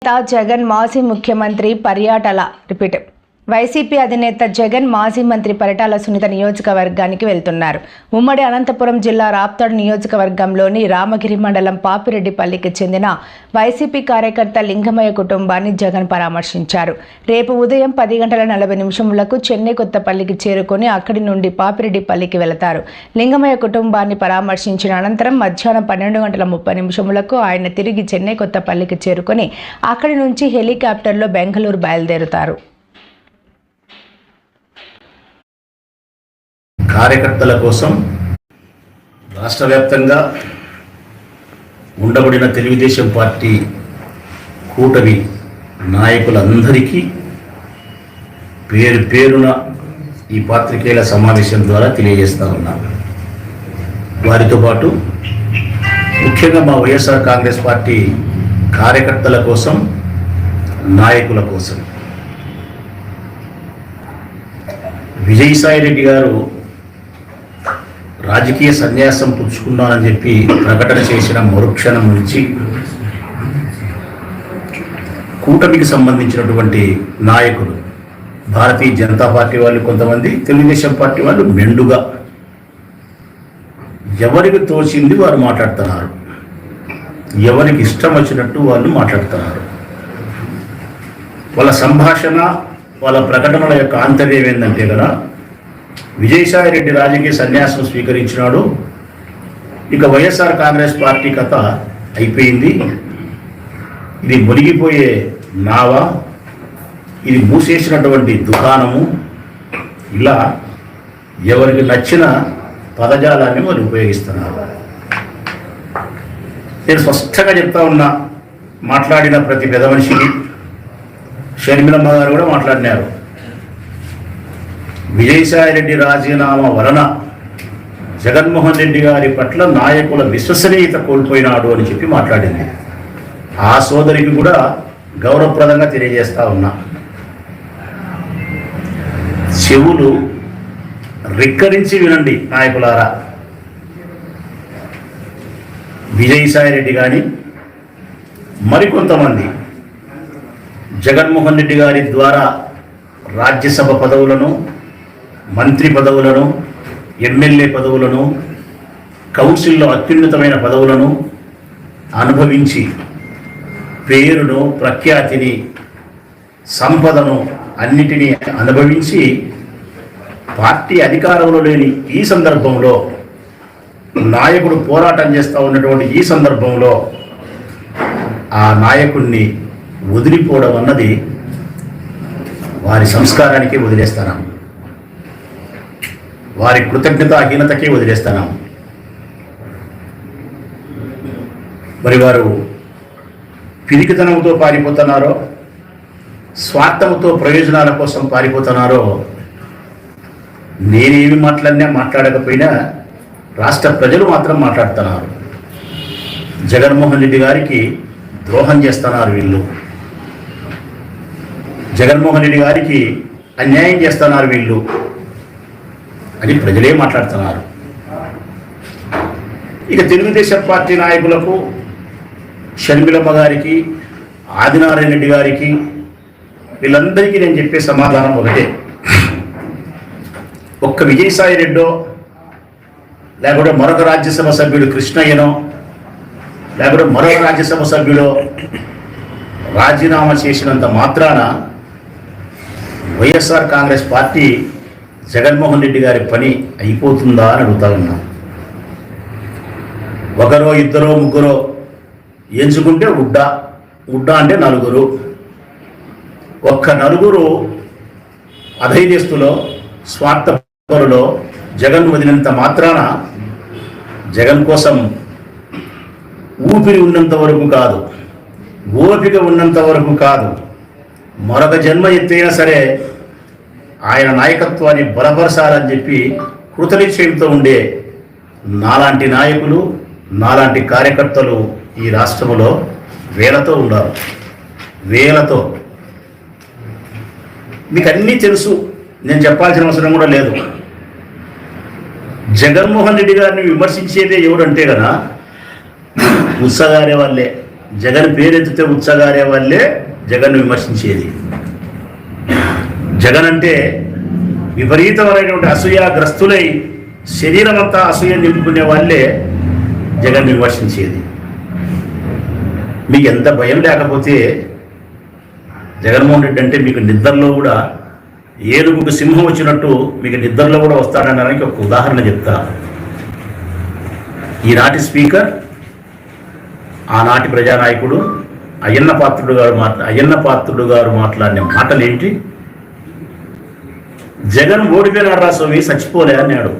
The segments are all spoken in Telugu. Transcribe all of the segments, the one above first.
జగన్ మాజీ ముఖ్యమంత్రి పర్యాటల రిపీట్ వైసీపీ అధినేత జగన్ మాజీ మంత్రి పరిటాల సునీత నియోజకవర్గానికి వెళ్తున్నారు. ఉమ్మడి అనంతపురం జిల్లా రాప్తాడు నియోజకవర్గంలోని రామగిరి మండలం పాపిరెడ్డిపల్లికి చెందిన వైసీపీ కార్యకర్త లింగమయ్య కుటుంబాన్ని జగన్ పరామర్శించారు. రేపు ఉదయం 10:40 చెన్నై కొత్తపల్లికి చేరుకొని అక్కడి నుండి పాపిరెడ్డిపల్లికి వెళతారు. లింగమయ్య కుటుంబాన్ని పరామర్శించిన అనంతరం మధ్యాహ్నం 12:30 ఆయన తిరిగి చెన్నై కొత్తపల్లికి చేరుకొని అక్కడి నుంచి హెలికాప్టర్లో బెంగళూరు బయలుదేరుతారు. కార్యకర్తల కోసం రాష్ట్ర వ్యాప్తంగా ఉండబడిన తెలుగుదేశం పార్టీ కూటమి నాయకులందరికీ పేరు పేరున ఈ పాత్రికేయుల సమావేశం ద్వారా తెలియజేస్తా ఉన్నాను. వారితో పాటు ముఖ్యంగా మా వైఎస్ఆర్ కాంగ్రెస్ పార్టీ కార్యకర్తల కోసం, నాయకుల కోసం విజయసాయిరెడ్డి గారు రాజకీయ సన్యాసం పుచ్చుకున్నానని చెప్పి ప్రకటన చేసిన మరుక్షణం నుంచి కూటమికి సంబంధించినటువంటి నాయకులు, భారతీయ జనతా పార్టీ వాళ్ళు కొంతమంది, తెలుగుదేశం పార్టీ వాళ్ళు మెండుగా ఎవరికి తోచింది వారు మాట్లాడుతున్నారు, ఎవరికి ఇష్టం వచ్చినట్టు వాళ్ళు మాట్లాడుతున్నారు. వాళ్ళ సంభాషణ, వాళ్ళ ప్రకటనల యొక్క ఆంతర్యం ఏంటంటే కదా, విజయసాయిరెడ్డి రాజకీయ సన్యాసం స్వీకరించినాడు, ఇక వైఎస్ఆర్ కాంగ్రెస్ పార్టీ కథ అయిపోయింది, ఇది మునిగిపోయే నావ, ఇది మూసేసినటువంటి దుకాణము, ఇలా ఎవరికి నచ్చిన పదజాలాన్ని వారు ఉపయోగిస్తున్నారు. నేను స్పష్టంగా చెప్తా ఉన్నా, మాట్లాడిన ప్రతి పెద్ద మనిషికి, షర్మిలమ్మ గారు కూడా మాట్లాడినారు, విజయసాయిరెడ్డి రాజీనామా వలన జగన్మోహన్ రెడ్డి గారి పట్ల నాయకుల విశ్వసనీయత కోల్పోయినాడు అని చెప్పి మాట్లాడింది. ఆ సోదరికి కూడా గౌరవప్రదంగా తెలియజేస్తా ఉన్నా, చెవులు రిక్కరించి వినండి నాయకులారా. విజయసాయిరెడ్డి కానీ మరికొంతమంది జగన్మోహన్ రెడ్డి గారి ద్వారా రాజ్యసభ పదవులను, మంత్రి పదవులను, ఎమ్మెల్యే పదవులను, కౌన్సిల్లో అత్యున్నతమైన పదవులను అనుభవించి పేరును, ప్రఖ్యాతిని, సంపదను అన్నిటినీ అనుభవించి పార్టీ అధికారంలో లేని ఈ సందర్భంలో, నాయకుడు పోరాటం చేస్తూ ఉన్నటువంటి ఈ సందర్భంలో ఆ నాయకుడిని వదిలిపోవడం అన్నది వారి సంస్కారానికే వదిలేస్తాను, వారి కృతజ్ఞతాహీనతకే వదిలేస్తాను. మరి వారు పిరికితనంతో పారిపోతున్నారో, స్వార్థంతో ప్రయోజనాల కోసం పారిపోతున్నారో, నేనేమి మాట్లాడకపోయినా రాష్ట్ర ప్రజలు మాత్రం మాట్లాడుతున్నారు. జగన్మోహన్ రెడ్డి గారికి ద్రోహం చేస్తున్నారు వీళ్ళు, జగన్మోహన్ రెడ్డి గారికి అన్యాయం చేస్తున్నారు వీళ్ళు అని ప్రజలే మాట్లాడుతున్నారు. ఇక తెలుగుదేశం పార్టీ నాయకులకు, షర్మిలమ్మ గారికి, ఆదినారాయణ రెడ్డి గారికి, వీళ్ళందరికీ నేను చెప్పే సమాధానం ఒకటే, ఒక్క విజయసాయి రెడ్డో, లేకపోతే మరొక రాజ్యసభ సభ్యుడు కృష్ణయ్యనో, లేకపోతే మరొక రాజ్యసభ సభ్యుడు రాజీనామా చేసినంత మాత్రాన వైఎస్ఆర్ కాంగ్రెస్ పార్టీ జగన్మోహన్ రెడ్డి గారి పని అయిపోతుందా అని అడుగుతా ఉన్నా. ఒకరో, ఇద్దరో, ముగ్గురో ఎంచుకుంటే ఉడ్డా అంటే నలుగురు. ఒక్క నలుగురు అధైర్యస్తులో, స్వార్థపరులో జగన్ వదిలినంత మాత్రాన జగన్ కోసం ఊపిరి ఉన్నంత వరకు కాదు, ఓపిక ఉన్నంత వరకు కాదు, మరొక జన్మ ఎత్తైనా సరే ఆయన నాయకత్వాన్ని బలపరచాలని చెప్పి కృతనిశ్చయంతో ఉండే నాలాంటి నాయకులు, నాలాంటి కార్యకర్తలు ఈ రాష్ట్రంలో వేలతో ఉన్నారు, వేలతో. మీకు అన్నీ తెలుసు, నేను చెప్పాల్సిన అవసరం కూడా లేదు. జగన్మోహన్ రెడ్డి గారిని విమర్శించేదే ఎవరంటే కదా ఉత్సాగారే వాళ్ళే. జగన్ పేరెత్తితే ఉచ్చగారే వాళ్ళే జగన్ విమర్శించేది. జగన్ అంటే విపరీతమైనటువంటి అసూయాగ్రస్తులై శరీరం అంతా అసూయ నింపుకునే వాళ్ళే జగన్ విమర్శించేది. మీకు ఎంత భయం లేకపోతే జగన్మోహన్ రెడ్డి అంటే మీకు నిద్రలో కూడా ఏనుగుకు సింహం వచ్చినట్టు మీకు నిద్రలో కూడా వస్తాడనడానికి ఒక ఉదాహరణ చెప్తా. ఈనాటి స్పీకర్, ఆనాటి ప్రజానాయకుడు అయ్యన్న పాత్రుడు గారు మాట్లాడిన మాటలు ఏంటి? జగన్ ఓడిపోయినాడు రా స్వామి, చచ్చిపోలే అన్నాడు.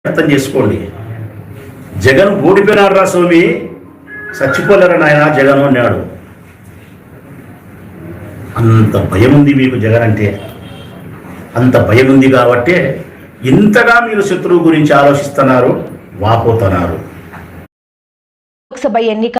అర్థం చేసుకోండి, జగన్ ఓడిపోయినాడు రా స్వామి, చచ్చిపోలేరా నాయన జగన్ అన్నాడు. అంత భయం ఉంది మీకు జగన్ అంటే. అంత భయం ఉంది కాబట్టే ఇంతగా మీరు శత్రువు గురించి ఆలోచిస్తున్నారు, వాపోతున్నారు. లోక్సభ ఎన్నిక